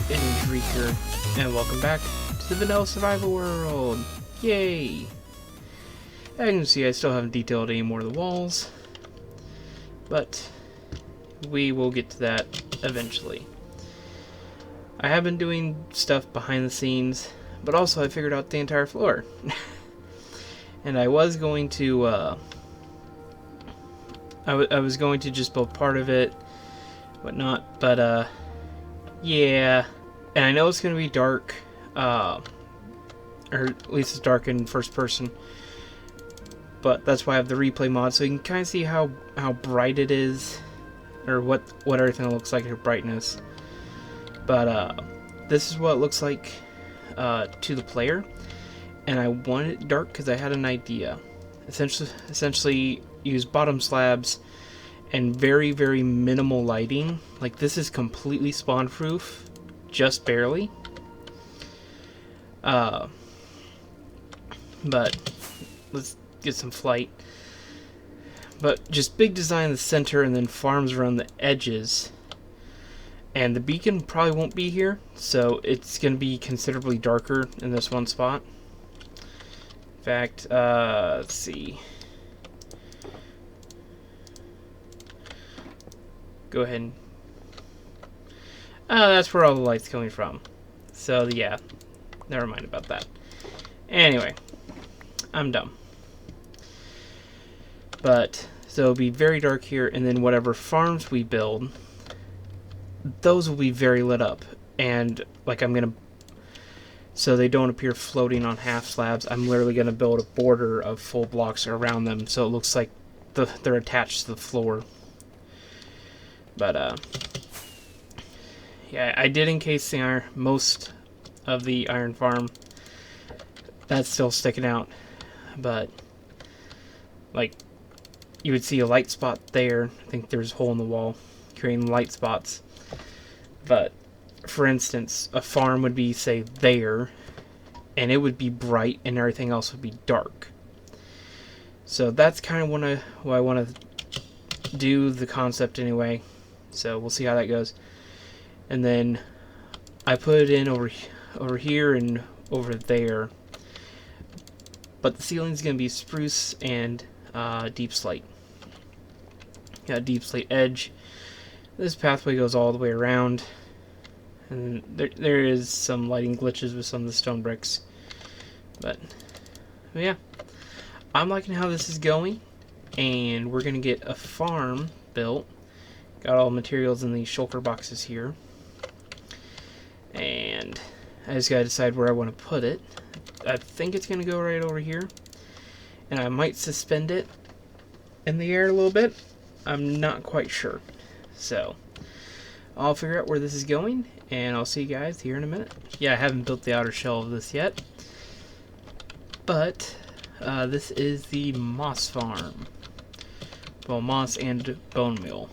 It's Wreaker, and welcome back to the Vanilla Survival World! Yay! As you can see, I still haven't detailed any more of the walls, but we will get to that eventually. I have been doing stuff behind the scenes, but also I figured out the entire floor. And I was going to, I was going to just build part of it, whatnot, but, yeah. And I know it's going to be dark, or at least it's dark in first person, but that's why I have the replay mod, so you can kind of see how bright it is, or what everything looks like at brightness. But this is what it looks like to the player, and I wanted it dark because I had an idea. Essentially use bottom slabs and very, very minimal lighting. Like, this is completely spawn proof, just barely. But let's get some flight. But just big design in the center and then farms around the edges. And the beacon probably won't be here, so it's going to be considerably darker in this one spot. In fact, let's see. Go ahead and... that's where all the light's coming from. So, yeah. Never mind about that. Anyway. I'm dumb. But, so it'll be very dark here, and then whatever farms we build, those will be very lit up. And, like, I'm gonna... So they don't appear floating on half slabs, I'm literally gonna build a border of full blocks around them, so it looks like they're attached to the floor. But, yeah, I did encase the most of the iron farm. That's still sticking out. But, like, you would see a light spot there. I think there's a hole in the wall creating light spots. But, for instance, a farm would be, say, there, and it would be bright, and everything else would be dark. So that's kind of what I want to do, the concept anyway. So we'll see how that goes. And then I put it in over here and over there. But the ceiling's going to be spruce and deep slate. Got deep slate edge. This pathway goes all the way around. And there is some lighting glitches with some of the stone bricks. But yeah. I'm liking how this is going. And we're going to get a farm built. Got all the materials in these shulker boxes here. And I just gotta decide where I want to put it. I think it's gonna go right over here. And I might suspend it in the air a little bit. I'm not quite sure. So, I'll figure out where this is going, and I'll see you guys here in a minute. Yeah, I haven't built the outer shell of this yet. But, this is the moss farm. Well, moss and bone meal.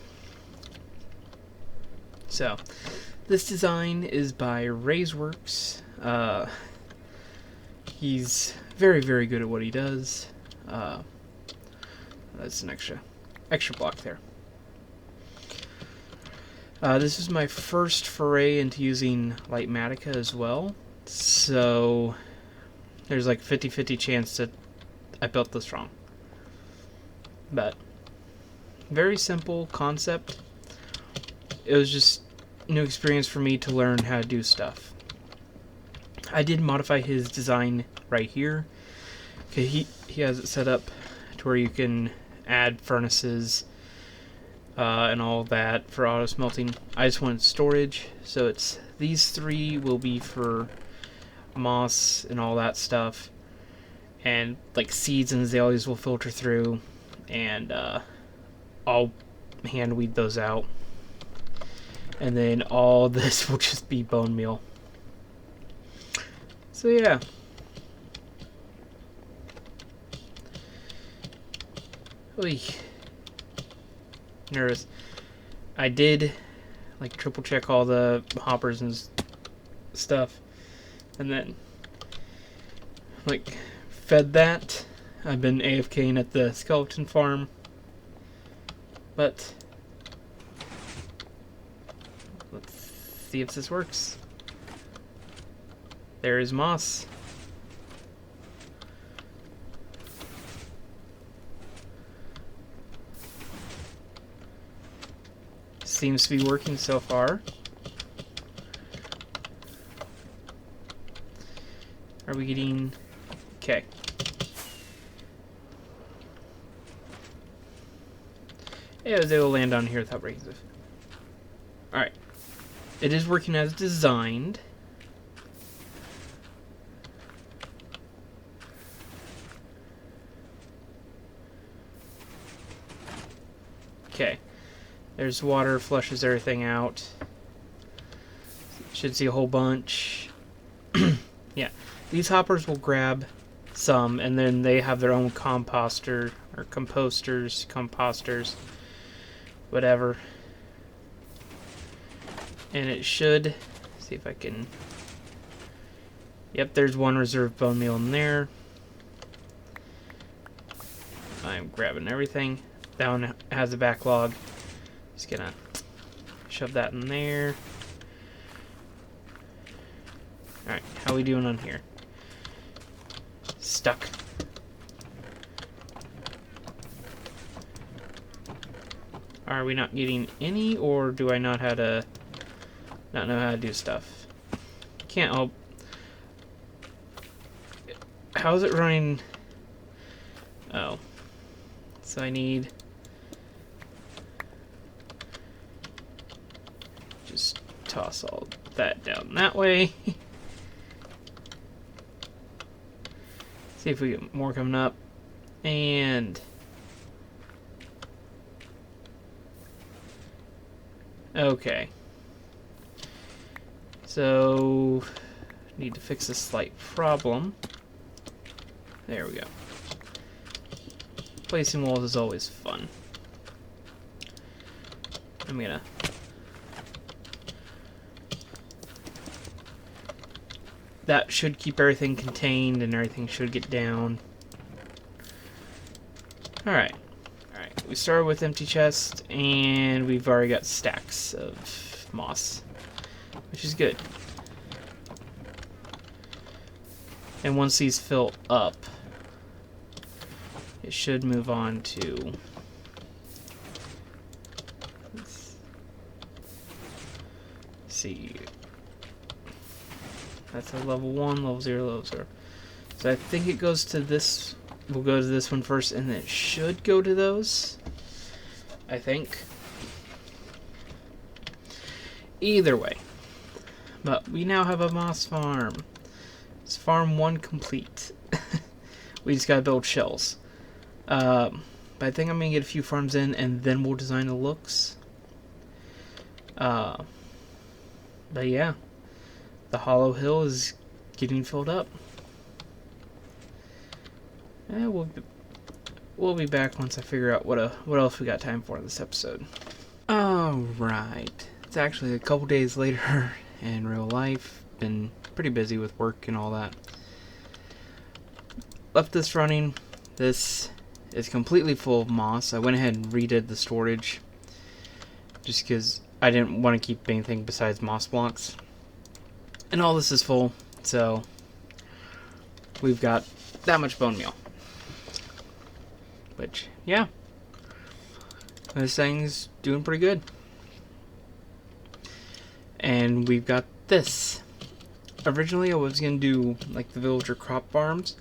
So, this design is by Razeworks. He's very, very good at what he does. That's an extra block there. This is my first foray into using Lightmatica as well. So, there's like a 50-50 chance that I built this wrong. But, very simple concept. It was just new experience for me to learn how to do stuff. I did modify his design right here. Okay, he has it set up to where you can add furnaces and all that for auto smelting. I just wanted storage, so it's these three will be for moss and all that stuff, and like seeds and azaleas will filter through, and I'll hand weed those out. And then all this will just be bone meal. So yeah. Oy. Nervous. I did like triple check all the hoppers and stuff. And then like fed that. I've been AFKing at the skeleton farm. But let's see if this works. there is moss. Seems to be working so far. Are we getting... Okay. Yeah, I was able to land on here without breaking stuff. Alright. It is working as designed. Okay. There's water, flushes everything out. Should see a whole bunch. Yeah. These hoppers will grab some, and then they have their own composter, or composters, whatever. And it should, see if I can, yep, there's one reserve bone meal in there. I'm grabbing everything. That one has a backlog. Just gonna shove that in there. Alright, how we doing on here? Stuck. Are we not getting any, or do I not know how to do stuff? Can't help. How's it running? Oh. So I need... just toss all that down that way. See if we get more coming up. And... okay. So... need to fix a slight problem. There we go. Placing walls is always fun. I'm gonna... that should keep everything contained and everything should get down. Alright. Alright, we started with empty chest and we've already got stacks of moss, which is good. And once these fill up, it should move on to... let's see. That's a level 1, level 0, level 0. So I think it goes to this... we'll go to this one first, and then it should go to those. I think. Either way. But we now have a moss farm. It's farm 1 complete. We just gotta build shells. But I think I'm gonna get a few farms in, and then we'll design the looks. But yeah. The hollow hill is getting filled up. Yeah, we'll be back once I figure out what else we got time for in this episode. Alright. It's actually a couple days later in real life. Been pretty busy with work and all that. Left this running. This is completely full of moss. I went ahead and redid the storage just because I didn't want to keep anything besides moss blocks. And all this is full, so we've got that much bone meal. Which, yeah, this thing's doing pretty good. And we've got this. Originally I was going to do like the villager crop farms,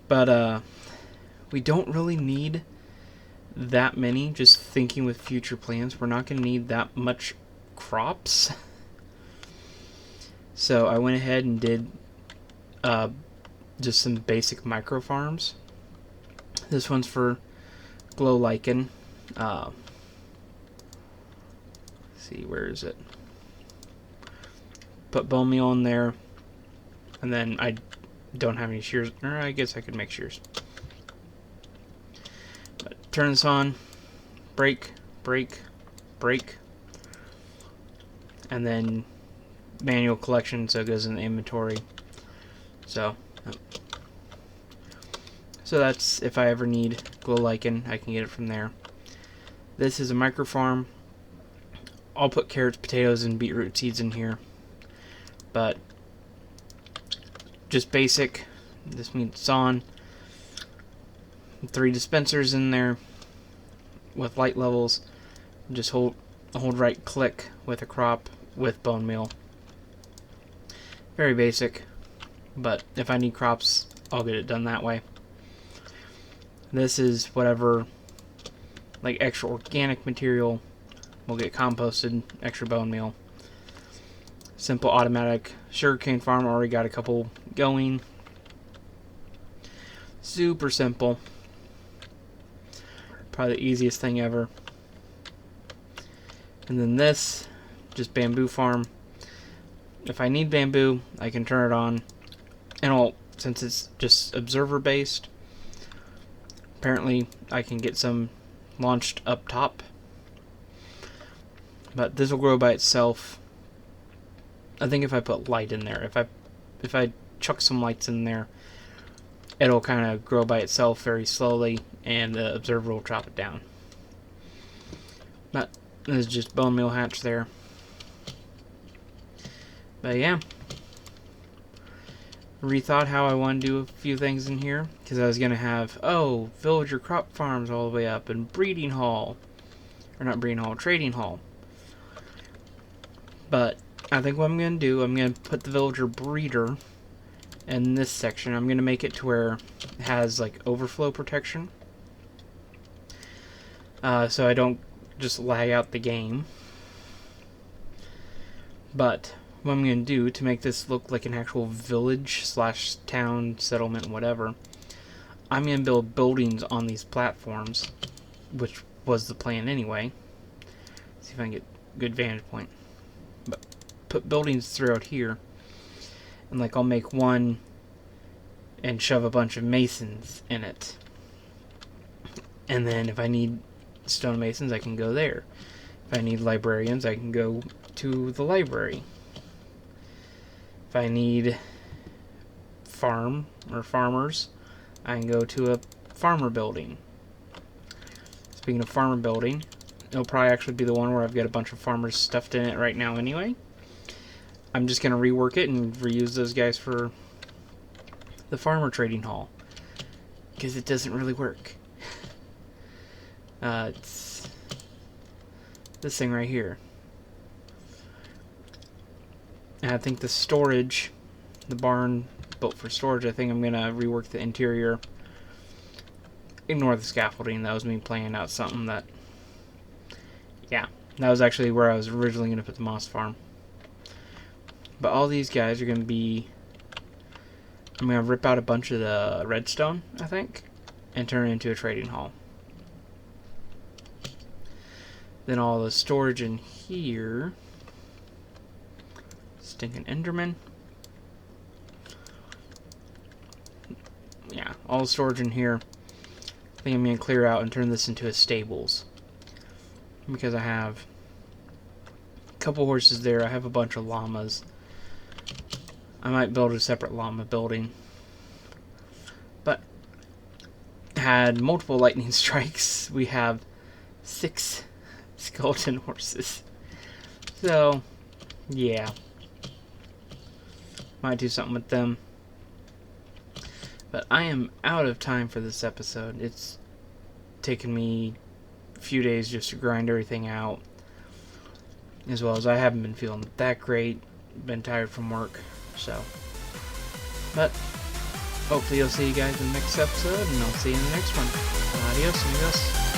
but we don't really need that many. Just thinking with future plans, we're not going to need that much crops. So I went ahead and did just some basic micro farms. This one's for glow lichen. Let's see, where is it? Put bone meal in there, and then I don't have any shears. Or I guess I could make shears. But turn this on. Break, break, break, and then manual collection, so it goes in the inventory. So that's if I ever need glow lichen, I can get it from there. This is a micro farm. I'll put carrots, potatoes, and beetroot seeds in here, but just basic. This means it's on. 3 dispensers in there with light levels. Just hold right click with a crop with bone meal. Very basic, but if I need crops, I'll get it done that way. This is whatever, like, extra organic material will get composted, extra bone meal. Simple automatic sugarcane farm, already got a couple going. Super simple. Probably the easiest thing ever. And then this, just bamboo farm. If I need bamboo, I can turn it on. And since it's just observer based, apparently I can get some launched up top. But this will grow by itself. I think if I put light in there, if I chuck some lights in there, it'll kind of grow by itself very slowly, and the observer will chop it down. But there's just bone meal hatch there. But yeah, rethought how I want to do a few things in here, because I was going to have, villager crop farms all the way up, and breeding hall, or not breeding hall, trading hall. But I think what I'm going to do, I'm going to put the villager breeder in this section. I'm going to make it to where it has like overflow protection, so I don't just lag out the game. But what I'm going to do to make this look like an actual village slash town settlement, whatever, I'm going to build buildings on these platforms, which was the plan anyway. See if I can get a good vantage point. But put buildings throughout here, and like I'll make one and shove a bunch of masons in it. And then if I need stonemasons, I can go there. If I need librarians, I can go to the library. If I need farm or farmers, I can go to a farmer building. Speaking of farmer building, it'll probably actually be the one where I've got a bunch of farmers stuffed in it right now anyway. I'm just going to rework it and reuse those guys for the farmer trading hall, because it doesn't really work. It's this thing right here. And I think the storage, the barn built for storage, I think I'm going to rework the interior. Ignore the scaffolding, that was me playing out something that, yeah, that was actually where I was originally going to put the moss farm. But all these guys are going to be, I'm going to rip out a bunch of the redstone, I think, and turn it into a trading hall. Then all the storage in here. Stinking Enderman. Yeah, all the storage in here. I think I'm going to clear out and turn this into a stables. Because I have a couple horses there. I have a bunch of llamas. I might build a separate llama building. But had multiple lightning strikes. We have 6 skeleton horses. So, yeah. Might do something with them. But I am out of time for this episode. It's taken me a few days just to grind everything out. As well as I haven't been feeling that great. Been tired from work. So. But hopefully I'll see you guys in the next episode, and I'll see you in the next one. Adios, amigos.